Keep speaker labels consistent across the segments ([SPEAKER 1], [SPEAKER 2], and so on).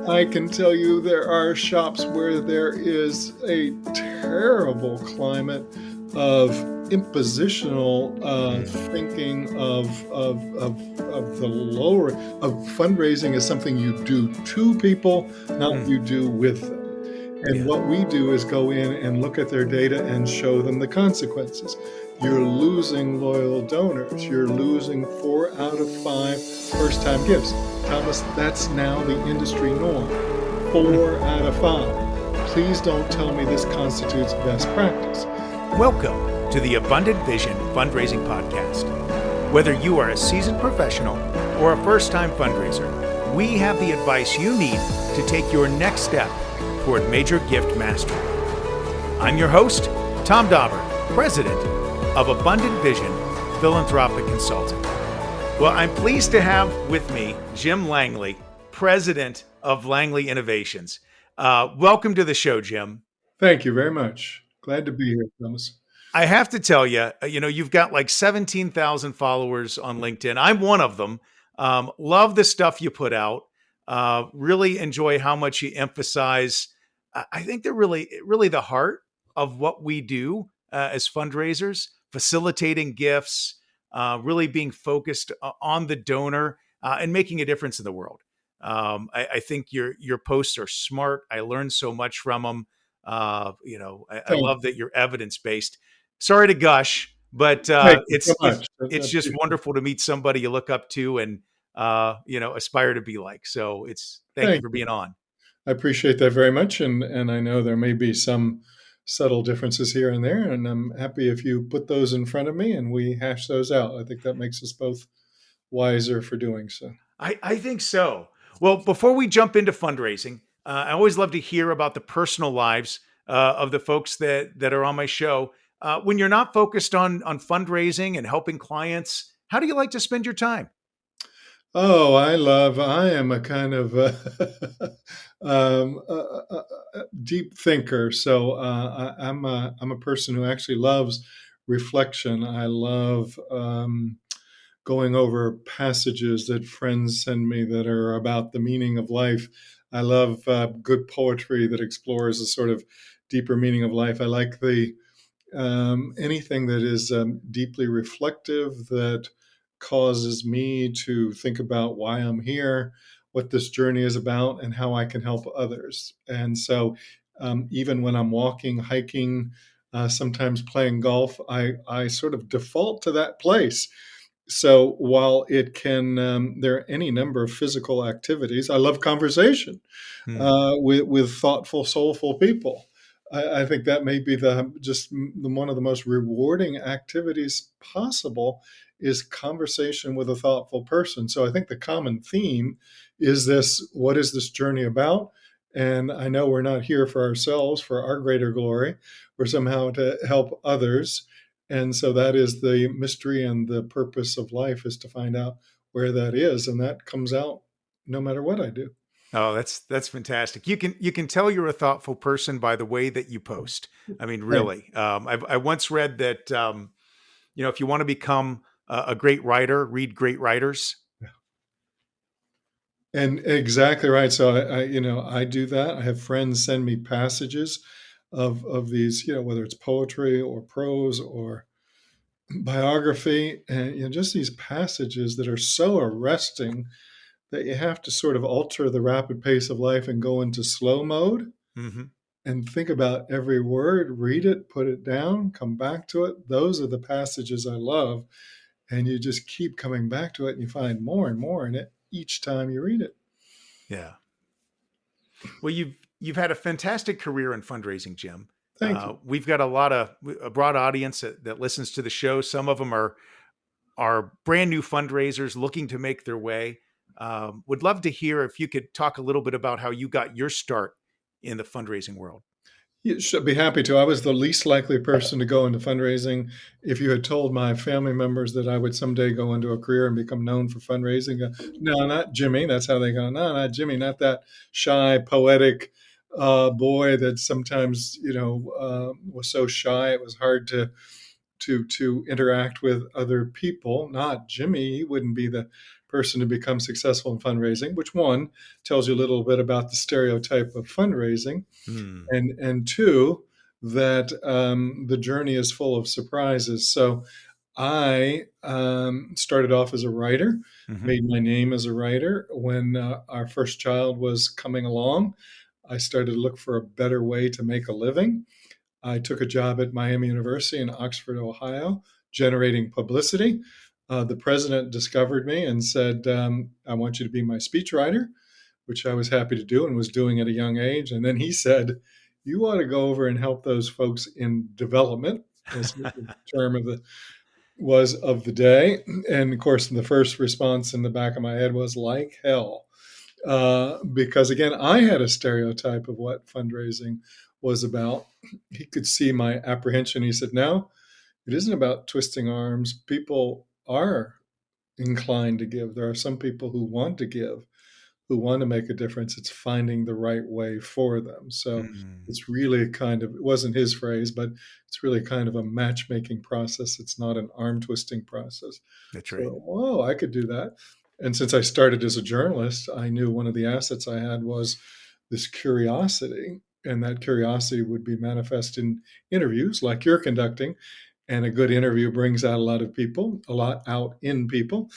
[SPEAKER 1] I can tell you there are shops where there is a terrible climate of impositional thinking of the lower of fundraising is something you do to people, not
[SPEAKER 2] Mm,
[SPEAKER 1] you do with them. And
[SPEAKER 2] yeah.
[SPEAKER 1] what we do is go in and look at their data and show them the consequences. You're losing loyal donors. You're losing 4 out of 5 first-time gifts. Thomas, that's now the industry norm.
[SPEAKER 2] Mm.
[SPEAKER 1] 4 out of 5. Please don't tell me this constitutes best practice.
[SPEAKER 2] Welcome to the Abundant Vision Fundraising Podcast. Whether you are a seasoned professional or a first-time fundraiser, we have the advice you need to take your next step toward major gift mastery. I'm your host, Tom Dauber, President of Abundant Vision Philanthropic Consulting. Well, I'm pleased to have with me Jim Langley, President of Langley Innovations. Welcome to the show, Jim.
[SPEAKER 1] Thank you very much. Glad to be here, Thomas.
[SPEAKER 2] I have to tell you, you've got like 17,000 followers on LinkedIn. I'm one of them. Love the stuff you put out. Really enjoy how much you emphasize. I think they're really the heart of what we do as fundraisers, facilitating gifts, really being focused on the donor and making a difference in the world. I think your posts are smart. I learned so much from them. I
[SPEAKER 1] Thank
[SPEAKER 2] love that you're evidence based. Sorry to gush, but
[SPEAKER 1] thank you so
[SPEAKER 2] it's
[SPEAKER 1] much.
[SPEAKER 2] it's just wonderful to meet somebody you look up to and aspire to be like. So thank you
[SPEAKER 1] Thank
[SPEAKER 2] for
[SPEAKER 1] you.
[SPEAKER 2] being on.
[SPEAKER 1] I appreciate that very much, and I know there may be some subtle differences here and there, and I'm happy if you put those in front of me and we hash those out. I think that makes us both wiser for doing so.
[SPEAKER 2] I think so. Well, before we jump into fundraising, I always love to hear about the personal lives of the folks that are on my show. When you're not focused on fundraising and helping clients, how do you like to spend your time?
[SPEAKER 1] Oh, I am a kind of deep thinker. So I'm a person who actually loves reflection. I love going over passages that friends send me that are about the meaning of life. I love good poetry that explores a sort of deeper meaning of life. I like the anything that is deeply reflective that causes me to think about why I'm here, what this journey is about, and how I can help others. And so, even when I'm walking, hiking, sometimes playing golf, I sort of default to that place. So while it can, there are any number of physical activities. I love conversation
[SPEAKER 2] Hmm.
[SPEAKER 1] with thoughtful, soulful people. I think that may be one of the most rewarding activities possible is conversation with a thoughtful person. So I think the common theme is this: what is this journey about? And I know we're not here for ourselves, for our greater glory. We're somehow to help others. And so that is the mystery and the purpose of life, is to find out where that is. And that comes out no matter what I do.
[SPEAKER 2] Oh, that's fantastic. You can tell you're a thoughtful person by the way that you post. I mean,
[SPEAKER 1] Thank
[SPEAKER 2] really. I once read that if you want to become a great writer, read great writers.
[SPEAKER 1] And exactly right. So I do that. I have friends send me passages of these, whether it's poetry or prose or biography, and just these passages that are so arresting that you have to sort of alter the rapid pace of life and go into slow mode
[SPEAKER 2] Hmm.
[SPEAKER 1] and think about every word, read it, put it down, come back to it. Those are the passages I love. And you just keep coming back to it and you find more and more in it each time you read it.
[SPEAKER 2] Yeah. Well, you've had a fantastic career in fundraising, Jim.
[SPEAKER 1] Thank you.
[SPEAKER 2] We've got a broad audience that listens to the show. Some of them are brand new fundraisers looking to make their way. Would love to hear if you could talk a little bit about how you got your start in the fundraising world.
[SPEAKER 1] You should be happy to. I was the least likely person to go into fundraising. If you had told my family members that I would someday go into a career and become known for fundraising, no, not Jimmy. That's how they go. No, not Jimmy. Not that shy, poetic boy that sometimes was so shy it was hard to interact with other people. Not Jimmy. He wouldn't be the person to become successful in fundraising, which one tells you a little bit about the stereotype of fundraising,
[SPEAKER 2] Hmm.
[SPEAKER 1] and two, that the journey is full of surprises. So I started off as a writer,
[SPEAKER 2] Hmm.
[SPEAKER 1] made my name as a writer. When our first child was coming along, I started to look for a better way to make a living. I took a job at Miami University in Oxford, Ohio, generating publicity. The president discovered me and said, I want you to be my speechwriter, which I was happy to do and was doing at a young age. And then he said, you ought to go over and help those folks in development, as the term was of the day. And of course, the first response in the back of my head was like hell. Because again, I had a stereotype of what fundraising was about. He could see my apprehension. He said, no, it isn't about twisting arms. People are inclined to give. There are some people who want to give, who want to make a difference. It's finding the right way for them. So
[SPEAKER 2] Hmm.
[SPEAKER 1] it's really kind of, it wasn't his phrase, but it's really kind of a matchmaking process. It's not an arm twisting process.
[SPEAKER 2] That's
[SPEAKER 1] So,
[SPEAKER 2] right.
[SPEAKER 1] whoa, I could do that. And since I started as a journalist, I knew one of the assets I had was this curiosity. And that curiosity would be manifest in interviews like you're conducting. And a good interview brings out a lot of people, a lot out in people.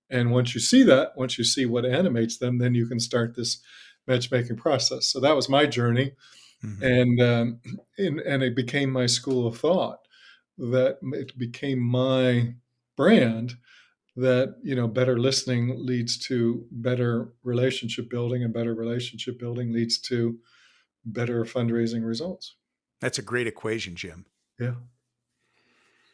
[SPEAKER 1] And once you see that, once you see what animates them, then you can start this matchmaking process. So that was my journey,
[SPEAKER 2] Hmm.
[SPEAKER 1] and it became my school of thought. That it became my brand. That better listening leads to better relationship building, and better relationship building leads to better fundraising results.
[SPEAKER 2] That's a great equation, Jim.
[SPEAKER 1] Yeah,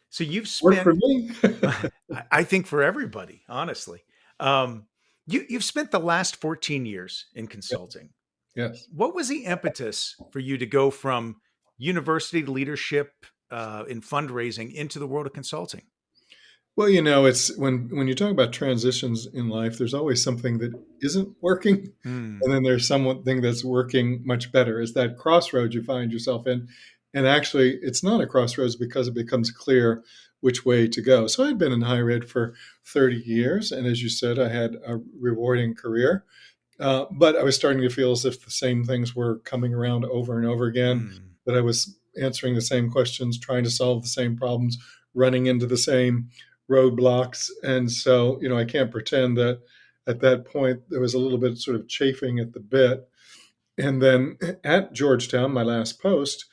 [SPEAKER 2] So you've
[SPEAKER 1] work for
[SPEAKER 2] spent,
[SPEAKER 1] me.
[SPEAKER 2] I think, for everybody, honestly. Um, you've spent the last 14 years in
[SPEAKER 1] Yeah,
[SPEAKER 2] consulting.
[SPEAKER 1] yes.
[SPEAKER 2] What was the impetus for you to go from university leadership in fundraising into the world of consulting?
[SPEAKER 1] Well, it's when you talk about transitions in life, there's always something that isn't working,
[SPEAKER 2] Hmm.
[SPEAKER 1] and then there's something that's working much better. It's that crossroads you find yourself in, and actually, it's not a crossroads because it becomes clear which way to go. So I'd been in higher ed for 30 years, and as you said, I had a rewarding career. But I was starting to feel as if the same things were coming around over and over again,
[SPEAKER 2] Hmm.
[SPEAKER 1] that I was answering the same questions, trying to solve the same problems, running into the same roadblocks. And so, I can't pretend that at that point there was a little bit sort of chafing at the bit. And then at Georgetown, my last post,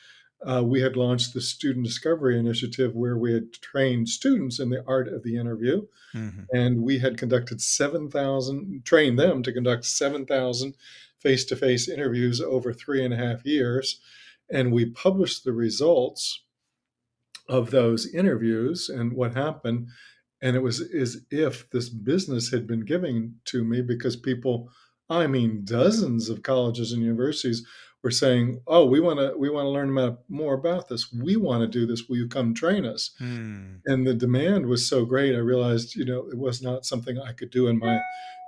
[SPEAKER 1] we had launched the Student Discovery Initiative where we had trained students in the art of the interview,
[SPEAKER 2] Hmm.
[SPEAKER 1] and we had conducted 7,000, trained them to conduct 7,000 face-to-face interviews over 3.5 years. And we published the results of those interviews and what happened. And it was as if this business had been given to me, because people, I mean, dozens of colleges and universities were saying, oh, we want to learn more about this. We want to do this. Will you come train us?
[SPEAKER 2] Hmm.
[SPEAKER 1] And the demand was so great, I realized, it was not something I could do in my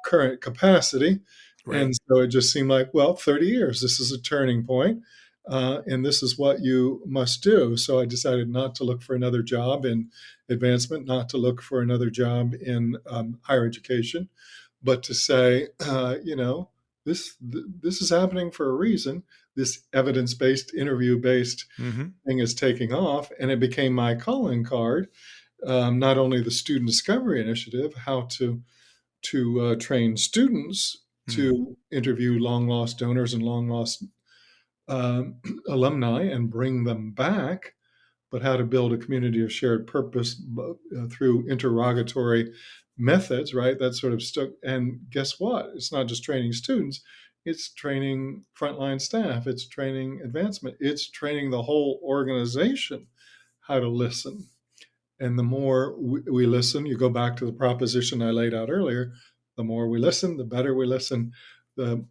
[SPEAKER 1] current capacity.
[SPEAKER 2] Right.
[SPEAKER 1] And so it just seemed like, well, 30 years, this is a turning point, and this is what you must do. So I decided not to look for another job in advancement, not to look for another job in higher education, but to say, this is happening for a reason. This evidence-based, interview-based
[SPEAKER 2] Hmm.
[SPEAKER 1] thing is taking off, and it became my calling card. Not only the Student Discovery Initiative, how to train students
[SPEAKER 2] Hmm.
[SPEAKER 1] to interview long lost donors and long lost um, alumni and bring them back, but how to build a community of shared purpose through interrogatory methods, right? That sort of stuff. And guess what? It's not just training students, it's training frontline staff, it's training advancement, it's training the whole organization how to listen. And the more we listen, you go back to the proposition I laid out earlier, the more we listen, the better we listen, the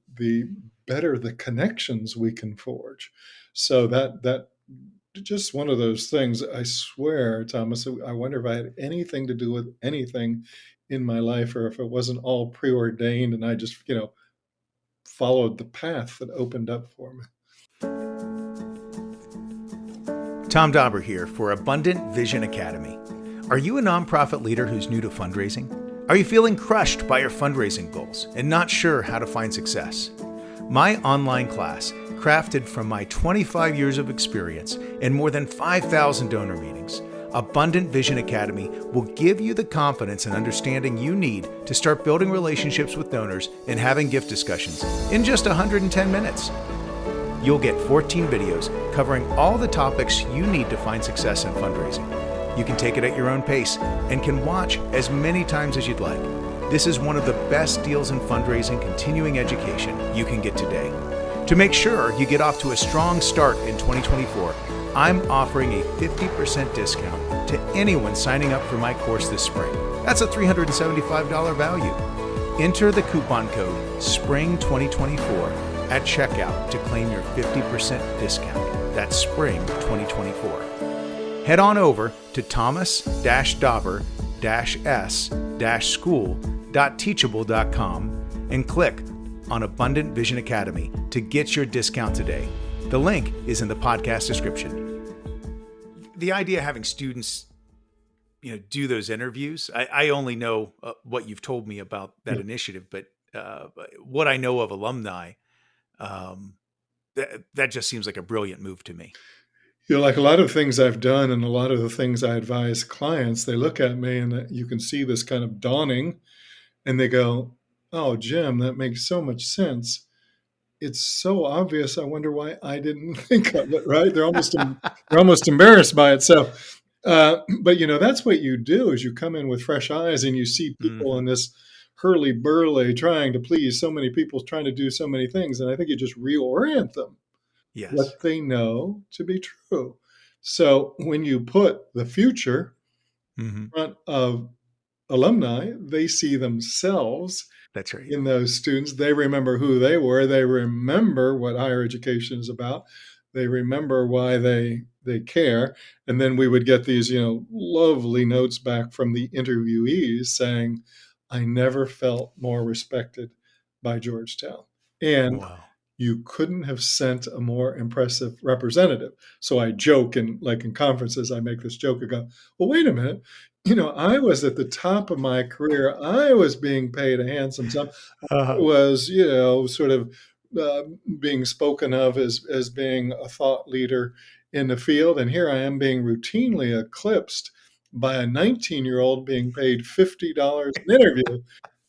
[SPEAKER 1] better the connections we can forge. So that just one of those things. I swear, Thomas, I wonder if I had anything to do with anything in my life, or if it wasn't all preordained and I just, followed the path that opened up for me.
[SPEAKER 2] Tom Dauber here for Abundant Vision Academy. Are you a nonprofit leader who's new to fundraising? Are you feeling crushed by your fundraising goals and not sure how to find success? My online class, crafted from my 25 years of experience and more than 5,000 donor meetings, Abundant Vision Academy, will give you the confidence and understanding you need to start building relationships with donors and having gift discussions in just 110 minutes. You'll get 14 videos covering all the topics you need to find success in fundraising. You can take it at your own pace and can watch as many times as you'd like. This is one of the best deals in fundraising continuing education you can get today. To make sure you get off to a strong start in 2024, I'm offering a 50% discount to anyone signing up for my course this spring. That's a $375 value. Enter the coupon code SPRING2024 at checkout to claim your 50% discount. That's SPRING 2024. Head on over to thomas-dover-s-school.teachable.com and click on Abundant Vision Academy to get your discount today. The link is in the podcast description. The idea of having students, do those interviews, I only know what you've told me about that initiative, but what I know of alumni, that just seems like a brilliant move to me.
[SPEAKER 1] Like a lot of things I've done and a lot of the things I advise clients, they look at me and you can see this kind of dawning and they go, "Oh, Jim, that makes so much sense. It's so obvious. I wonder why I didn't think of it," right? They're almost embarrassed by it. So, but that's what you do is you come in with fresh eyes and you see people in this hurly burly trying to please so many people, trying to do so many things. And I think you just reorient them.
[SPEAKER 2] Yes.
[SPEAKER 1] What they know to be true. So when you put the future in front of alumni, they see themselves
[SPEAKER 2] That's right.
[SPEAKER 1] in those students. They remember who they were. They remember what higher education is about. They remember why they care. And then we would get these, lovely notes back from the interviewees saying, "I never felt more respected by Georgetown." And
[SPEAKER 2] Wow.
[SPEAKER 1] you couldn't have sent a more impressive representative. So I joke, and like in conferences, I make this joke. I go, "Well, wait a minute. I was at the top of my career. I was being paid a handsome sum. I was, sort of being spoken of as being a thought leader in the field. And here I am being routinely eclipsed by a 19-year-old being paid $50 an interview."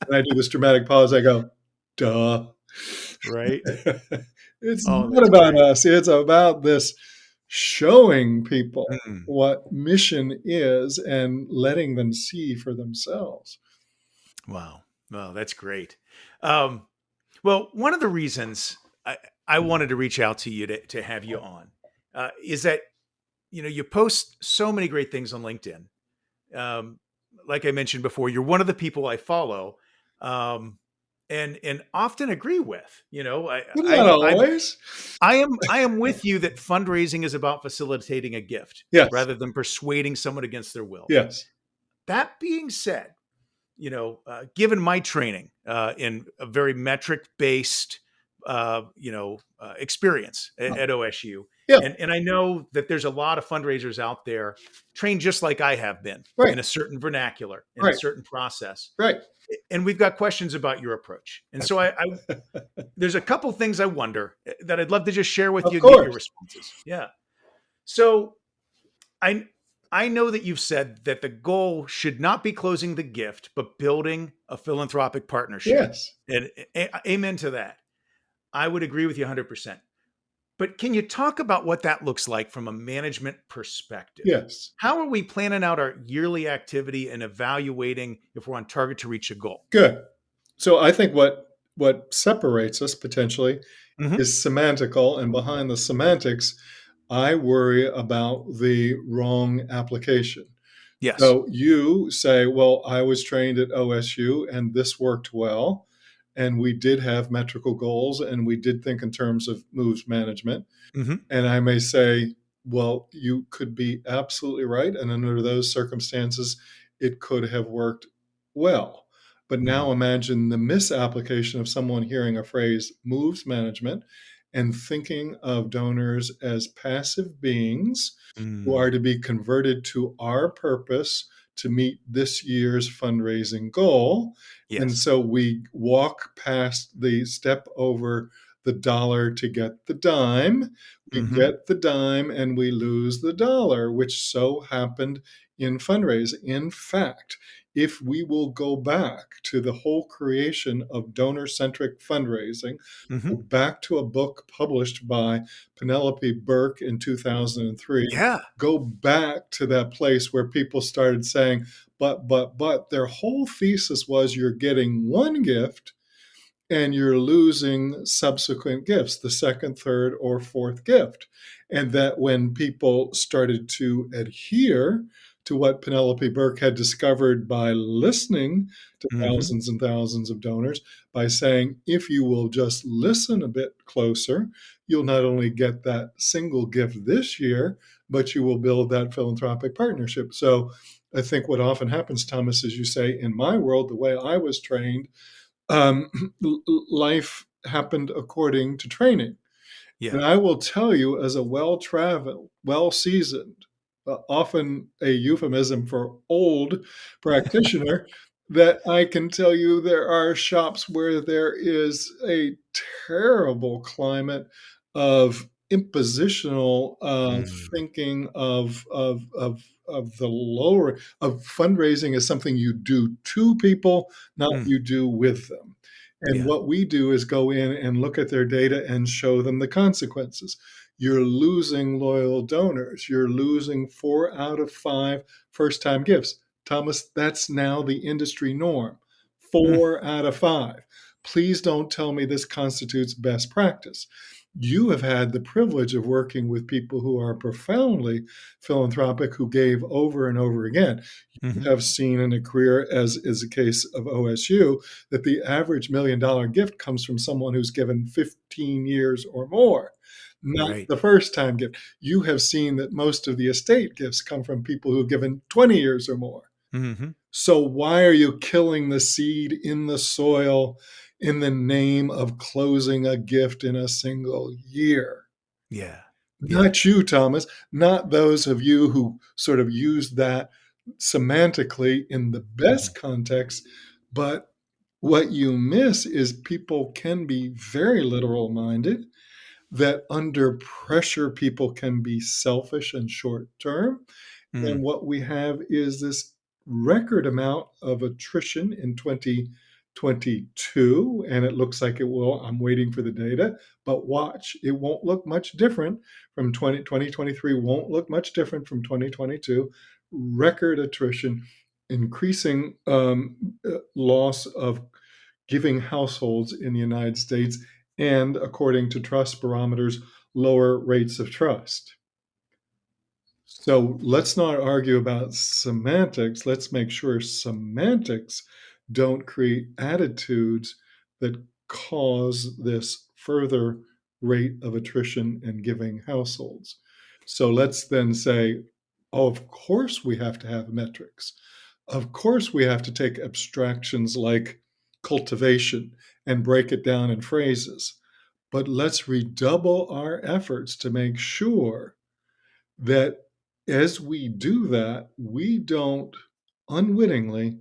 [SPEAKER 1] And I do this dramatic pause. I go, "Duh."
[SPEAKER 2] Right.
[SPEAKER 1] It's
[SPEAKER 2] Oh,
[SPEAKER 1] not
[SPEAKER 2] that's
[SPEAKER 1] about
[SPEAKER 2] great.
[SPEAKER 1] us. It's about this showing people
[SPEAKER 2] Mm.
[SPEAKER 1] what mission is and letting them see for themselves.
[SPEAKER 2] Wow. Well, that's great. Well, one of the reasons I wanted to reach out to you to have you on is that, you post so many great things on LinkedIn. Like I mentioned before, you're one of the people I follow, and often agree with.
[SPEAKER 1] But not always.
[SPEAKER 2] I am with you that fundraising is about facilitating a gift
[SPEAKER 1] Yes.
[SPEAKER 2] rather than persuading someone against their will.
[SPEAKER 1] Yes.
[SPEAKER 2] That being said, given my training in a very metric based, experience at OSU,
[SPEAKER 1] Yeah.
[SPEAKER 2] and I know that there's a lot of fundraisers out there trained just like I have been
[SPEAKER 1] Right.
[SPEAKER 2] in a certain vernacular, in a
[SPEAKER 1] Right.
[SPEAKER 2] certain process.
[SPEAKER 1] Right.
[SPEAKER 2] And we've got questions about your approach. And so I there's a couple things I wonder that I'd love to just share with
[SPEAKER 1] Of
[SPEAKER 2] you and get your
[SPEAKER 1] course.
[SPEAKER 2] responses. Yeah. So I I know that you've said that the goal should not be closing the gift, but building a philanthropic partnership.
[SPEAKER 1] Yes.
[SPEAKER 2] And amen to that. I would agree with you 100%. But can you talk about what that looks like from a management perspective?
[SPEAKER 1] Yes.
[SPEAKER 2] How are we planning out our yearly activity and evaluating if we're on target to reach a goal?
[SPEAKER 1] Good. So I think what separates us potentially
[SPEAKER 2] Mhm.
[SPEAKER 1] is semantical, and behind the semantics, I worry about the wrong application.
[SPEAKER 2] Yes.
[SPEAKER 1] So you say, "Well, I was trained at OSU and this worked well, and we did have metrical goals and we did think in terms of moves management."
[SPEAKER 2] Mhm.
[SPEAKER 1] And I may say, "Well, you could be absolutely right. And under those circumstances, it could have worked well." But now
[SPEAKER 2] Mhm.
[SPEAKER 1] imagine the misapplication of someone hearing a phrase, moves management, and thinking of donors as passive beings who
[SPEAKER 2] Mm.
[SPEAKER 1] are to be converted to our purpose to meet this year's fundraising goal. And
[SPEAKER 2] Yes.
[SPEAKER 1] so we walk past the step over the dollar to get the dime. We
[SPEAKER 2] Hmm.
[SPEAKER 1] get the dime and we lose the dollar, which so happened in fundraising. In fact, if we will go back to the whole creation of donor-centric fundraising,
[SPEAKER 2] Hmm.
[SPEAKER 1] go back to a book published by Penelope Burke in 2003,
[SPEAKER 2] Yeah.
[SPEAKER 1] go back to that place where people started saying, but, their whole thesis was you're getting one gift and you're losing subsequent gifts, the second, third, or fourth gift. And that when people started to adhere to what Penelope Burke had discovered by listening to
[SPEAKER 2] Hmm.
[SPEAKER 1] thousands and thousands of donors, by saying, if you will just listen a bit closer, you'll not only get that single gift this year, but you will build that philanthropic partnership. So I think what often happens, Thomas, as you say, in my world, the way I was trained, um, life happened according to training.
[SPEAKER 2] Yeah.
[SPEAKER 1] And I will tell you, as a well traveled, well seasoned, often a euphemism for old practitioner, that I can tell you there are shops where there is a terrible climate of impositional
[SPEAKER 2] Mm.
[SPEAKER 1] thinking of the lower of fundraising as something you do to people, not
[SPEAKER 2] Mm.
[SPEAKER 1] you do with them. And
[SPEAKER 2] Yeah.
[SPEAKER 1] what we do is go in and look at their data and show them the consequences. You're losing loyal donors. You're losing 4 out of 5 first time gifts. Thomas, that's now the industry norm.
[SPEAKER 2] Mm.
[SPEAKER 1] 4 out of 5. Please don't tell me this constitutes best practice. You have had the privilege of working with people who are profoundly philanthropic, who gave over and over again. You
[SPEAKER 2] Hmm.
[SPEAKER 1] have seen in a career, as is the case of OSU, that the average $1 million gift comes from someone who's given 15 years or more, not
[SPEAKER 2] Right.
[SPEAKER 1] the first time gift. You have seen that most of the estate gifts come from people who've given 20 years or more.
[SPEAKER 2] Hmm.
[SPEAKER 1] So why are you killing the seed in the soil in the name of closing a gift in a single year?
[SPEAKER 2] Yeah. Yeah.
[SPEAKER 1] Not you, Thomas, not those of you who sort of use that semantically in the
[SPEAKER 2] Hmm.
[SPEAKER 1] best context, but what you miss is people can be very literal minded, that under pressure, people can be selfish and short term. And
[SPEAKER 2] Mm.
[SPEAKER 1] what we have is this record amount of attrition in 2022. And it looks like it will. I'm waiting for the data, but watch, it won't look much different from 2023, won't look much different from 2022. Record attrition, increasing loss of giving households in the United States, and according to trust barometers, lower rates of trust. So let's not argue about semantics. Let's make sure semantics don't create attitudes that cause this further rate of attrition in giving households. So let's then say, oh, of course we have to have metrics. Of course we have to take abstractions like cultivation and break it down in phrases. But let's redouble our efforts to make sure that as we do that, we don't unwittingly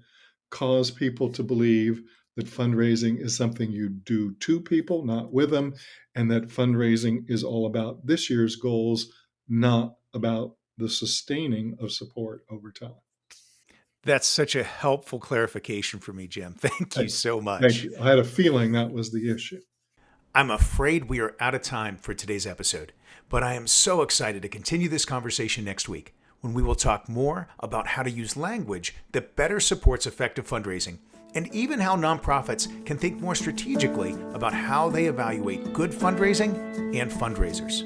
[SPEAKER 1] cause people to believe that fundraising is something you do to people, not with them, and that fundraising is all about this year's goals, not about the sustaining of support over time.
[SPEAKER 2] That's such a helpful clarification for me, Jim. Thank you
[SPEAKER 1] Thank
[SPEAKER 2] so
[SPEAKER 1] thank
[SPEAKER 2] much.
[SPEAKER 1] you. I had a feeling that was the issue.
[SPEAKER 2] I'm afraid we are out of time for today's episode, but I am so excited to continue this conversation next week when we will talk more about how to use language that better supports effective fundraising and even how nonprofits can think more strategically about how they evaluate good fundraising and fundraisers.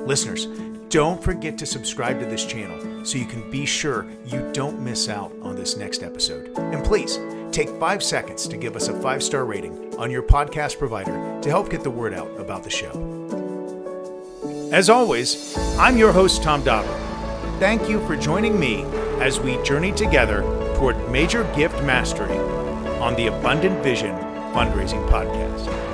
[SPEAKER 2] Listeners, don't forget to subscribe to this channel so you can be sure you don't miss out on this next episode. And please, take 5 seconds to give us a 5-star rating on your podcast provider to help get the word out about the show. As always, I'm your host, Tom Dowdle. Thank you for joining me as we journey together toward major gift mastery on the Abundant Vision Fundraising Podcast.